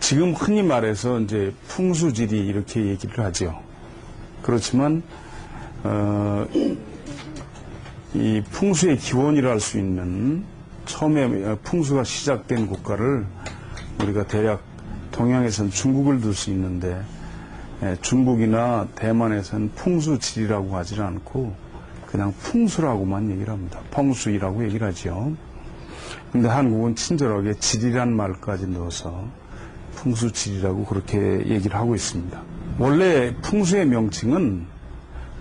지금 흔히 말해서 이제 풍수지리 이렇게 얘기를 하죠. 그렇지만 이 풍수의 기원이라 할 수 있는 처음에 풍수가 시작된 국가를 우리가 대략 동양에서는 중국을 들 수 있는데 중국이나 대만에서는 풍수지리라고 하지 않고 그냥 풍수라고만 얘기를 합니다. 펑수이라고 얘기를 하죠. 근데 한국은 친절하게 지리란 말까지 넣어서 풍수지리라고 그렇게 얘기를 하고 있습니다. 원래 풍수의 명칭은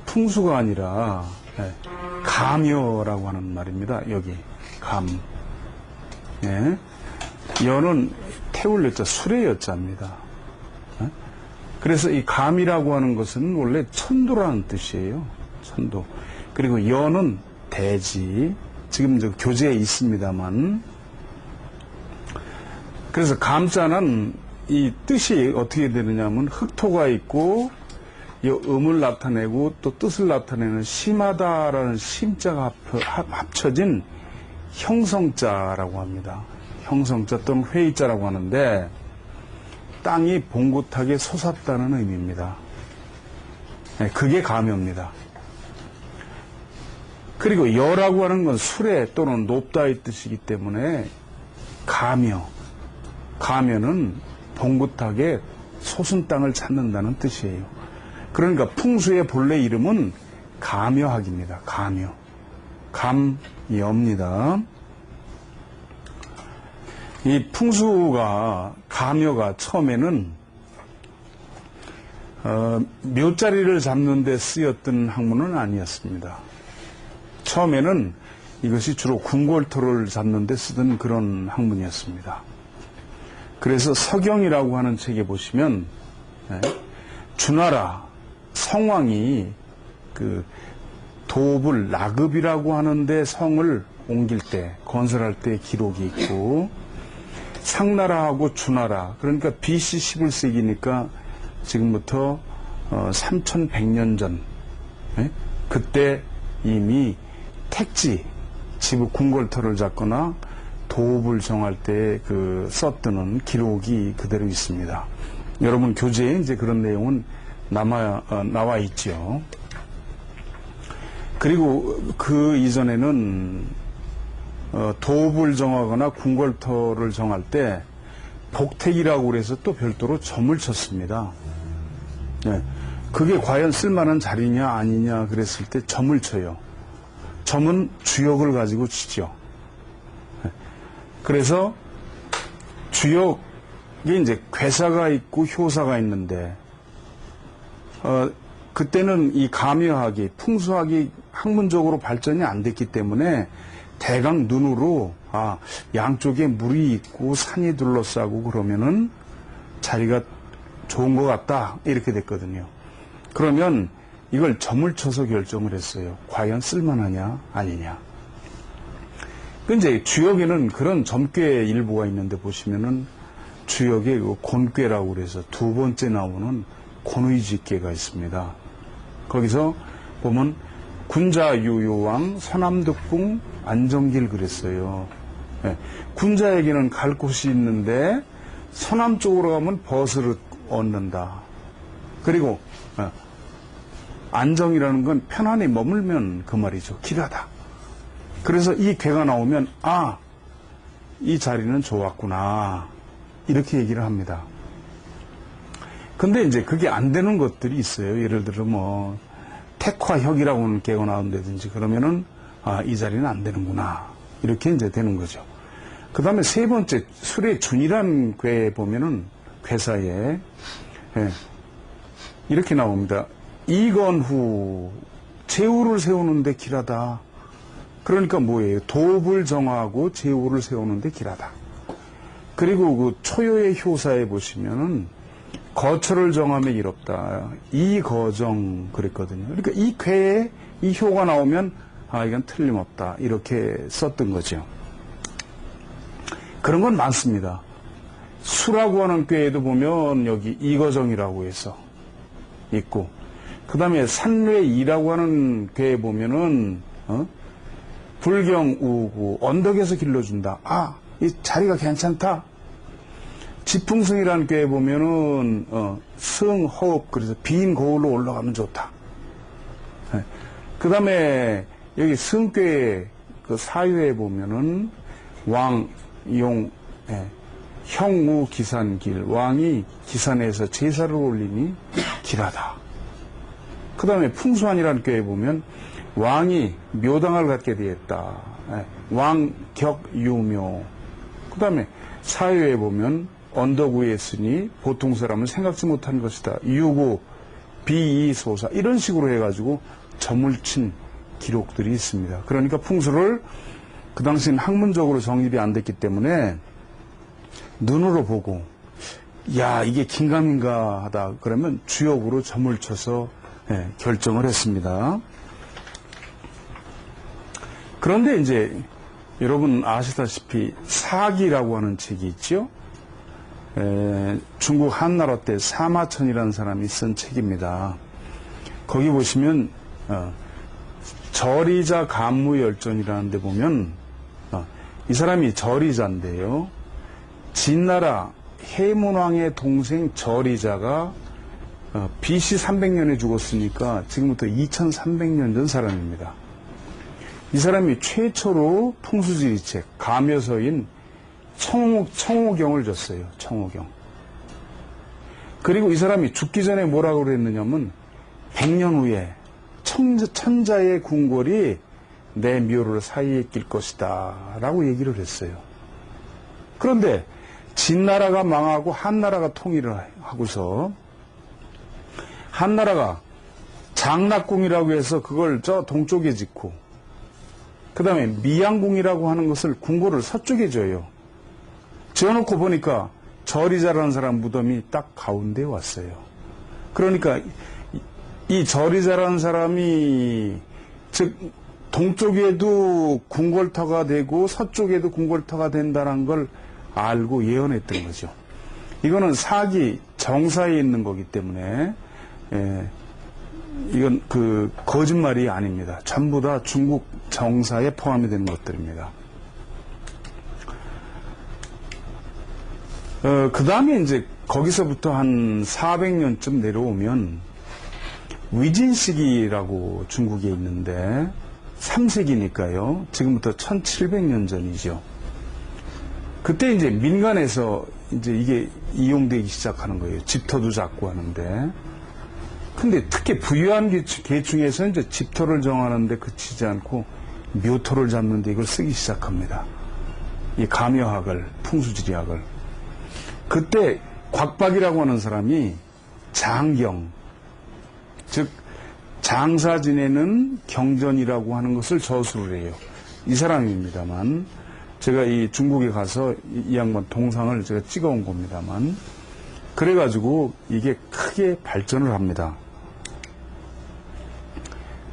풍수가 아니라 감여라고 하는 말입니다. 여기 감. 예. 여는 태울 여자, 술의 여자입니다. 그래서 이 감이라고 하는 것은 원래 천도라는 뜻이에요. 천도. 그리고 여는 대지. 지금 저 교재에 있습니다만. 그래서 감자는 이 뜻이 어떻게 되느냐면 흑토가 있고 이 음을 나타내고 또 뜻을 나타내는 심하다라는 심자가 합쳐진 형성자라고 합니다. 형성자 또는 회의자라고 하는데 땅이 봉긋하게 솟았다는 의미입니다. 네, 그게 감여입니다. 그리고 여라고 하는 건 수레 또는 높다의 뜻이기 때문에 감여. 감여는 봉긋하게 솟은 땅을 찾는다는 뜻이에요. 그러니까 풍수의 본래 이름은 감여학입니다. 감여. 감여입니다. 이 풍수가, 감여가 처음에는 묘자리를 잡는 데 쓰였던 학문은 아니었습니다. 처음에는 이것이 주로 궁궐토를 잡는 데 쓰던 그런 학문이었습니다. 그래서 서경이라고 하는 책에 보시면 주나라 성왕이 그 도읍을 나급이라고 하는데 성을 옮길 때, 건설할 때 기록이 있고, 상나라하고 주나라, 그러니까 BC 11세기니까 지금부터 3100년 전, 그때 이미 택지, 지부 궁궐터를 잡거나 도읍을 정할 때 그 썼던 기록이 그대로 있습니다. 여러분 교재에 이제 그런 내용은 나와 있죠. 그리고 그 이전에는 도읍을 정하거나 궁궐터를 정할 때 복택이라고 그래서 또 별도로 점을 쳤습니다. 네. 그게 과연 쓸만한 자리냐 아니냐 그랬을 때 점을 쳐요. 점은 주역을 가지고 치죠. 그래서 주역이 이제 괴사가 있고 효사가 있는데 그때는 이 감여학이 풍수학이 학문적으로 발전이 안 됐기 때문에 대강 눈으로 양쪽에 물이 있고 산이 둘러싸고 그러면은 자리가 좋은 것 같다 이렇게 됐거든요. 그러면 이걸 점을 쳐서 결정을 했어요. 과연 쓸만하냐 아니냐. 근데 주역에는 그런 점괘의 일부가 있는데 보시면은 주역에 그 곤괘라고 그래서 두 번째 나오는 곤의지괘가 있습니다. 거기서 보면 군자유효왕 서남득궁 안정길 그랬어요. 네. 군자에게는 갈 곳이 있는데 서남 쪽으로 가면 벗을 얻는다. 그리고 안정이라는 건 편안히 머물면 그 말이죠. 길하다. 그래서 이 괴가 나오면 이 자리는 좋았구나 이렇게 얘기를 합니다. 근데 이제 그게 안 되는 것들이 있어요. 예를 들어 뭐 택화혁이라고 하는 괴가 나온다든지 그러면은 이 자리는 안 되는구나 이렇게 이제 되는 거죠. 그 다음에 세 번째 술의 준이란 괴에 보면은 괴사에 이렇게 나옵니다. 이건후 제후를 세우는데 길하다. 그러니까 뭐예요? 도읍을 정하고 제후를 세우는데 길하다. 그리고 그 초요의 효사에 보시면은 거처를 정함에 이롭다. 이거정 그랬거든요. 그러니까 이 괴에 이 효가 나오면 이건 틀림없다. 이렇게 썼던 거죠. 그런 건 많습니다. 수라고 하는 꾀에도 보면 여기 이거정이라고 해서 있고, 그 다음에 산뢰이라고 하는 꾀에 보면은 불경우구 언덕에서 길러준다. 이 자리가 괜찮다. 지풍승이라는 꾀에 보면은 승, 허업, 그래서 빈 거울로 올라가면 좋다. 그 다음에 여기 승꾀 그 사유에 보면은 왕, 용, 형우 기산길, 왕이 기산에서 제사를 올리니 길하다. 그 다음에 풍수한이라는 꾀에 보면 왕이 묘당을 갖게 되었다. 왕격유묘. 그 다음에 사유에 보면 언덕 위에 있으니 보통 사람은 생각지 못한 것이다. 유구, 비이소사 이런 식으로 해가지고 점을 친 기록들이 있습니다. 그러니까 풍수를 그 당시엔 학문적으로 정립이 안 됐기 때문에 눈으로 보고 야 이게 긴가민가 하다 그러면 주역으로 점을 쳐서 결정을 했습니다. 그런데 이제 여러분 아시다시피 사기라고 하는 책이 있죠. 중국 한나라 때 사마천이라는 사람이 쓴 책입니다. 거기 보시면 절이자 간무열전이라는 데 보면 이 사람이 절이자인데요. 진나라 해문왕의 동생 절이자가 BC 300년에 죽었으니까 지금부터 2300년 전 사람입니다. 이 사람이 최초로 풍수지리책 가묘서인 청호경을 줬어요. 청호경. 그리고 이 사람이 죽기 전에 뭐라고 그랬느냐면 100년 후에 천자의 궁궐이 내 묘를 사이에 낄 것이다 라고 얘기를 했어요. 그런데 진나라가 망하고 한나라가 통일을 하고서 한나라가 장락궁이라고 해서 그걸 저 동쪽에 짓고 그 다음에 미양궁이라고 하는 것을 궁궐을 서쪽에 줘요. 지어놓고 보니까 절이자라는 사람 무덤이 딱 가운데에 왔어요. 그러니까 이 절이자라는 사람이 즉 동쪽에도 궁궐터가 되고 서쪽에도 궁궐터가 된다는 걸 알고 예언했던 거죠. 이거는 사기 정사에 있는 거기 때문에 이건 그 거짓말이 아닙니다. 전부 다 중국 정사에 포함이 되는 것들입니다. 그 다음에 이제 거기서부터 한 400년쯤 내려오면 위진시기라고 중국에 있는데 3세기니까요. 지금부터 1700년 전이죠. 그때 이제 민간에서 이제 이게 이용되기 시작하는 거예요. 집터도 잡고 하는데. 근데 특히 부유한 계층에서 이제 집터를 정하는데 그치지 않고 묘토를 잡는데 이걸 쓰기 시작합니다. 이 가묘학을, 풍수지리학을. 그때 곽박이라고 하는 사람이 장경, 즉 장사 지내는 경전이라고 하는 것을 저술을 해요. 이 사람입니다만 제가 이 중국에 가서 이 양반 동상을 제가 찍어온 겁니다만 그래가지고 이게 크게 발전을 합니다.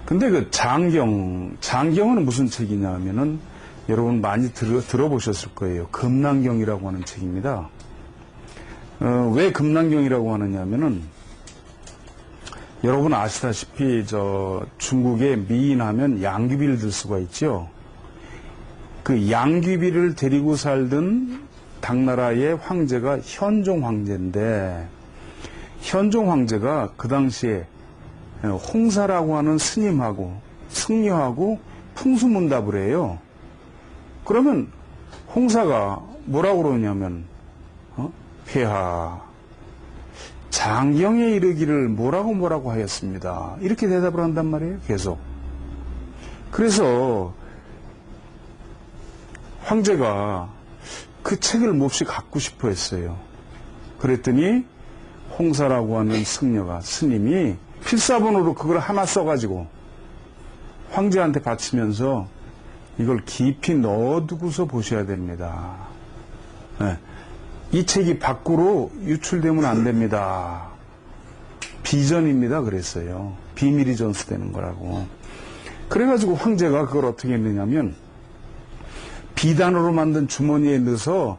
근데 그 장경은 무슨 책이냐 하면은 여러분 많이 들어보셨을 거예요. 금난경이라고 하는 책입니다. 왜 금난경이라고 하느냐 하면은 여러분 아시다시피 중국의 미인하면 양귀비를 들 수가 있죠. 그 양귀비를 데리고 살던 당나라의 황제가 현종 황제인데 현종 황제가 그 당시에 홍사라고 하는 스님하고 승려하고 풍수문답을 해요. 그러면 홍사가 뭐라고 그러냐면 폐하 장경에 이르기를 뭐라고 하였습니다. 이렇게 대답을 한단 말이에요. 계속. 그래서 황제가 그 책을 몹시 갖고 싶어 했어요. 그랬더니 홍사라고 하는 승려가 스님이 필사본으로 그걸 하나 써가지고 황제한테 바치면서 이걸 깊이 넣어두고서 보셔야 됩니다. 네. 이 책이 밖으로 유출되면 안 됩니다. 비전입니다. 그랬어요. 비밀이 전수되는 거라고. 그래가지고 황제가 그걸 어떻게 했느냐면 비단으로 만든 주머니에 넣어서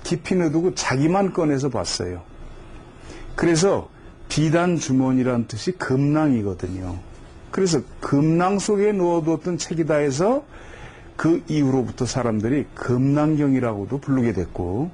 깊이 넣어두고 자기만 꺼내서 봤어요. 그래서 비단 주머니란 뜻이 금낭이거든요. 그래서 금낭 속에 넣어두었던 책이다 해서 그 이후로부터 사람들이 금낭경이라고도 부르게 됐고